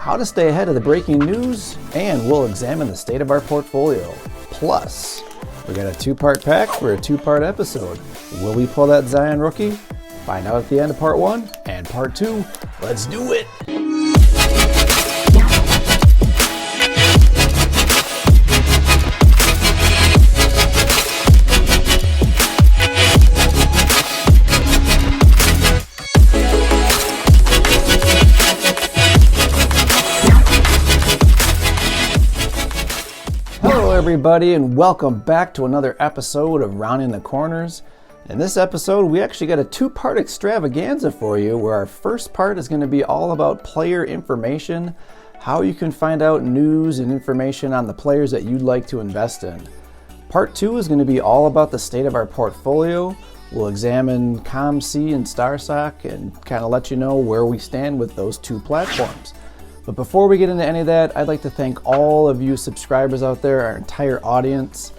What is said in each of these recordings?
how to stay ahead of the breaking news, and we'll examine the state of our portfolio. Plus, we got a two-part pack for a two-part episode. Will we pull that Zion rookie? Find out at the end of part 1 and part 2. Let's do it! Everybody, and welcome back to another episode of Rounding the Corners. In this episode, we actually got a two-part extravaganza for you, where our first part is going to be all about player information, how you can find out news and information on the players that you'd like to invest in. Part 2 is going to be all about the state of our portfolio. We'll examine ComC and StarSock and kind of let you know where we stand with those two platforms. But before we get into any of that, I'd like to thank all of you subscribers out there, our entire audience.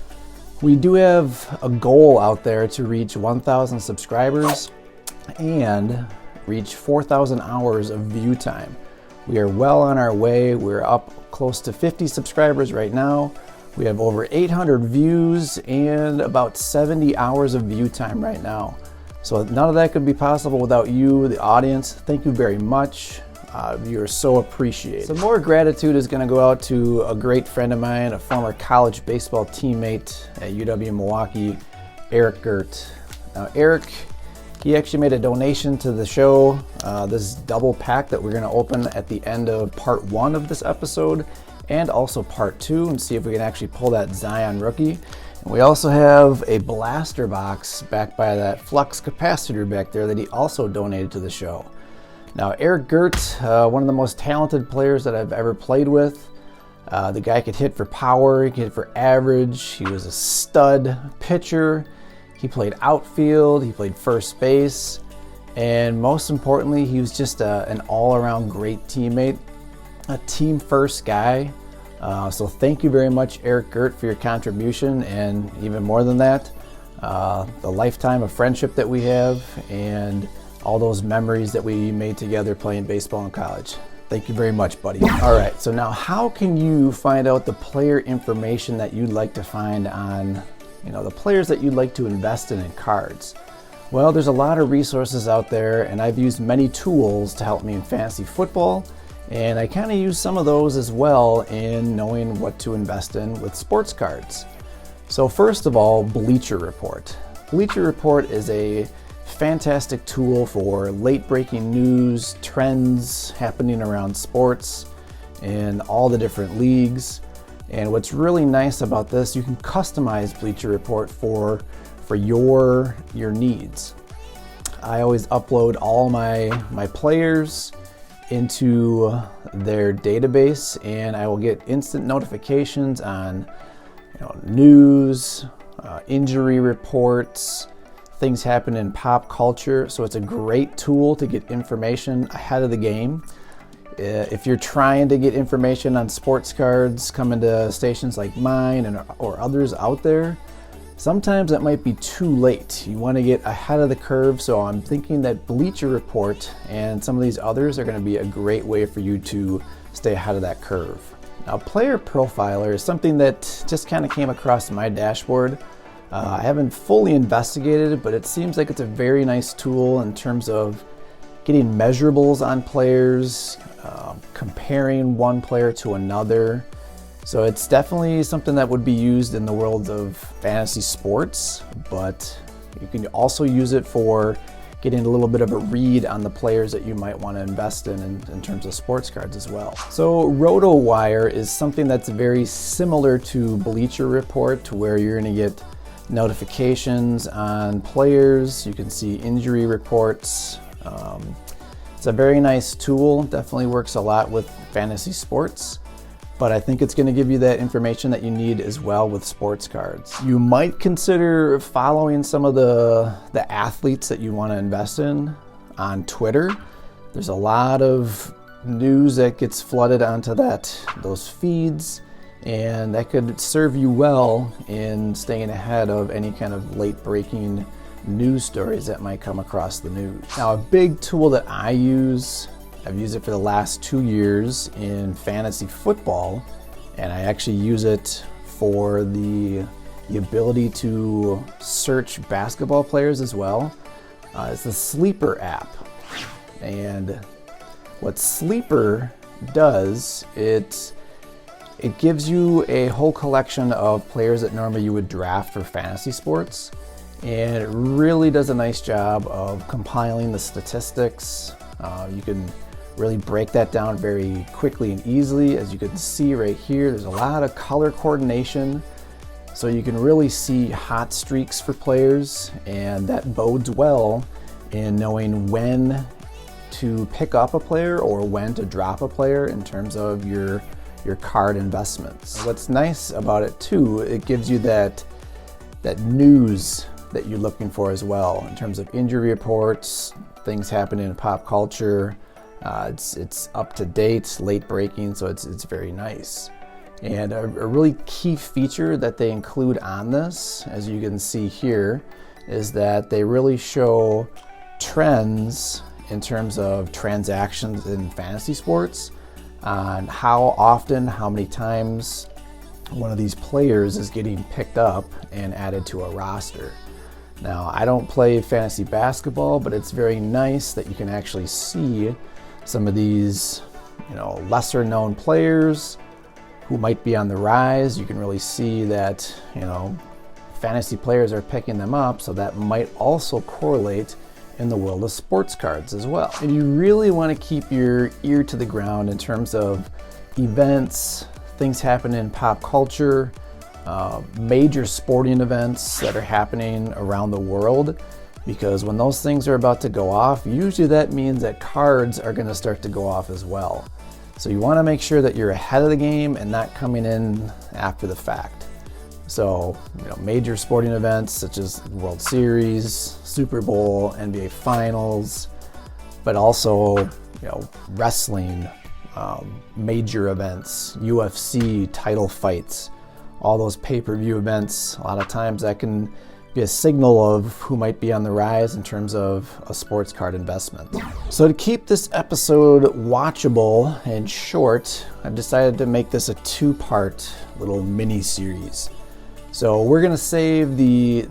We do have a goal out there to reach 1,000 subscribers and reach 4,000 hours of view time. We are well on our way. We're up close to 50 subscribers right now. We have over 800 views and about 70 hours of view time right now. So none of that could be possible without you, the audience. Thank you very much. You are so appreciated. Some more gratitude is going to go out to a great friend of mine, a former college baseball teammate at UW-Milwaukee, Eric Gert. Now Eric, he actually made a donation to the show, this double pack that we're going to open at the end of part 1 of this episode and also part 2, and see if we can actually pull that Zion rookie. And we also have a blaster box backed by that flux capacitor back there that he also donated to the show. Now, Eric Gert, one of the most talented players that I've ever played with. The guy could hit for power, he could hit for average, he was a stud pitcher, he played outfield, he played first base, and most importantly, he was just an all-around great teammate, a team-first guy. So thank you very much, Eric Gert, for your contribution, and even more than that, the lifetime of friendship that we have, and all those memories that we made together playing baseball in college. Thank you very much, buddy. All right, so now how can you find out the player information that you'd like to find on, the players that you'd like to invest in cards? Well, there's a lot of resources out there, and I've used many tools to help me in fantasy football, and I kind of use some of those as well in knowing what to invest in with sports cards. So first of all, Bleacher Report. Bleacher Report is a fantastic tool for late breaking news, trends happening around sports and all the different leagues. And what's really nice about this, you can customize Bleacher Report for your needs. I always upload all my players into their database, and I will get instant notifications on news, injury reports, things happen in pop culture. So it's a great tool to get information ahead of the game. If you're trying to get information on sports cards, coming to stations like mine or others out there, sometimes it might be too late. You want to get ahead of the curve, so I'm thinking that Bleacher Report and some of these others are going to be a great way for you to stay ahead of that curve. Now, Player Profiler is something that just kind of came across my dashboard. I haven't fully investigated it, but it seems like it's a very nice tool in terms of getting measurables on players, comparing one player to another. So it's definitely something that would be used in the world of fantasy sports, but you can also use it for getting a little bit of a read on the players that you might want to invest in terms of sports cards as well. So RotoWire is something that's very similar to Bleacher Report, to where you're going to get notifications on players. You can see injury reports. It's a very nice tool, definitely works a lot with fantasy sports, but I think it's going to give you that information that you need as well with sports cards. You might consider following some of the athletes that you want to invest in on Twitter. There's a lot of news that gets flooded onto those feeds, and that could serve you well in staying ahead of any kind of late breaking news stories that might come across the news. Now, a big tool that I use I've used it for the last 2 years in fantasy football, and I actually use it for the ability to search basketball players as well. It's the Sleeper app. And what Sleeper does, it gives you a whole collection of players that normally you would draft for fantasy sports. And it really does a nice job of compiling the statistics. You can really break that down very quickly and easily. As you can see right here, there's a lot of color coordination. So you can really see hot streaks for players, and that bodes well in knowing when to pick up a player or when to drop a player in terms of your card investments. What's nice about it too, it gives you that news that you're looking for as well in terms of injury reports, things happening in pop culture. It's up to date, late breaking, so it's very nice. And a really key feature that they include on this, as you can see here, is that they really show trends in terms of transactions in fantasy sports on how often, how many times one of these players is getting picked up and added to a roster. Now, I don't play fantasy basketball, but it's very nice that you can actually see some of these, lesser known players who might be on the rise. You can really see that, fantasy players are picking them up, so that might also correlate in the world of sports cards as well. And you really want to keep your ear to the ground in terms of events, things happening in pop culture, major sporting events that are happening around the world, because when those things are about to go off, usually that means that cards are going to start to go off as well. So you want to make sure that you're ahead of the game and not coming in after the fact. So, major sporting events such as World Series, Super Bowl, NBA Finals, but also, wrestling, major events, UFC, title fights, all those pay-per-view events. A lot of times that can be a signal of who might be on the rise in terms of a sports card investment. So to keep this episode watchable and short, I've decided to make this a 2-part little mini series. So we're gonna save the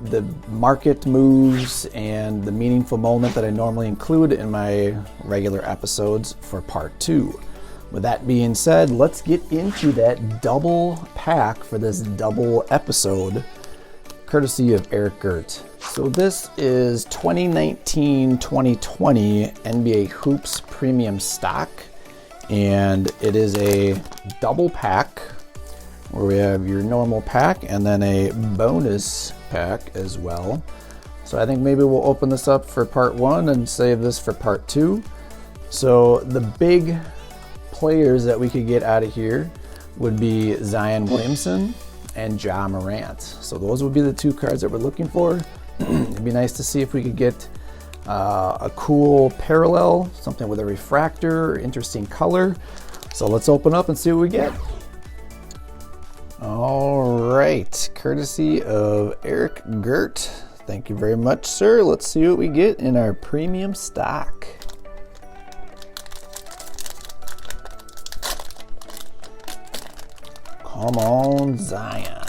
market moves and the meaningful moment that I normally include in my regular episodes for part 2. With that being said, let's get into that double pack for this double episode, courtesy of Eric Gert. So this is 2019-2020 NBA Hoops Premium Stock, and it is a double pack where we have your normal pack and then a bonus pack as well. So I think maybe we'll open this up for part 1 and save this for part 2. So the big players that we could get out of here would be Zion Williamson and Ja Morant. So those would be the 2 cards that we're looking for. It'd be nice to see if we could get a cool parallel, something with a refractor or interesting color. So let's open up and see what we get. All right, courtesy of Eric Gert. Thank you very much, sir. Let's see what we get in our premium stock. Come on, Zion.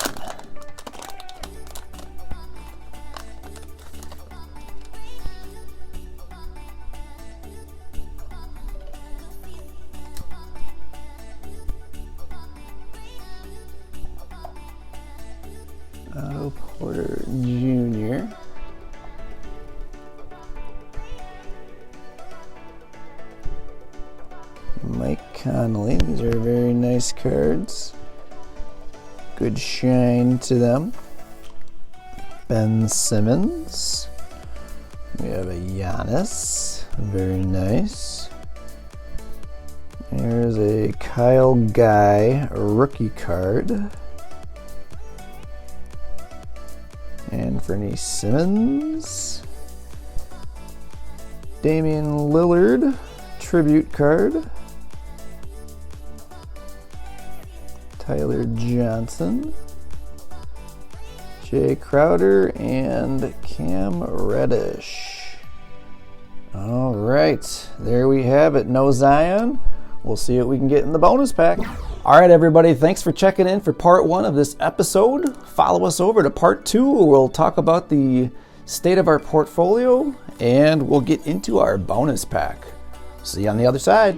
Otto Porter Jr. Mike Conley. These are very nice cards. Good shine to them. Ben Simmons. We have a Giannis. Very nice. Here's a Kyle Guy rookie card. Anthony Simmons. Damian Lillard tribute card. Tyler Johnson. Jay Crowder and Cam Reddish. All right, there we have it. No Zion. We'll see what we can get in the bonus pack. All right, everybody, thanks for checking in for part 1 of this episode. Follow us over to part 2, where we'll talk about the state of our portfolio and we'll get into our bonus pack. See you on the other side.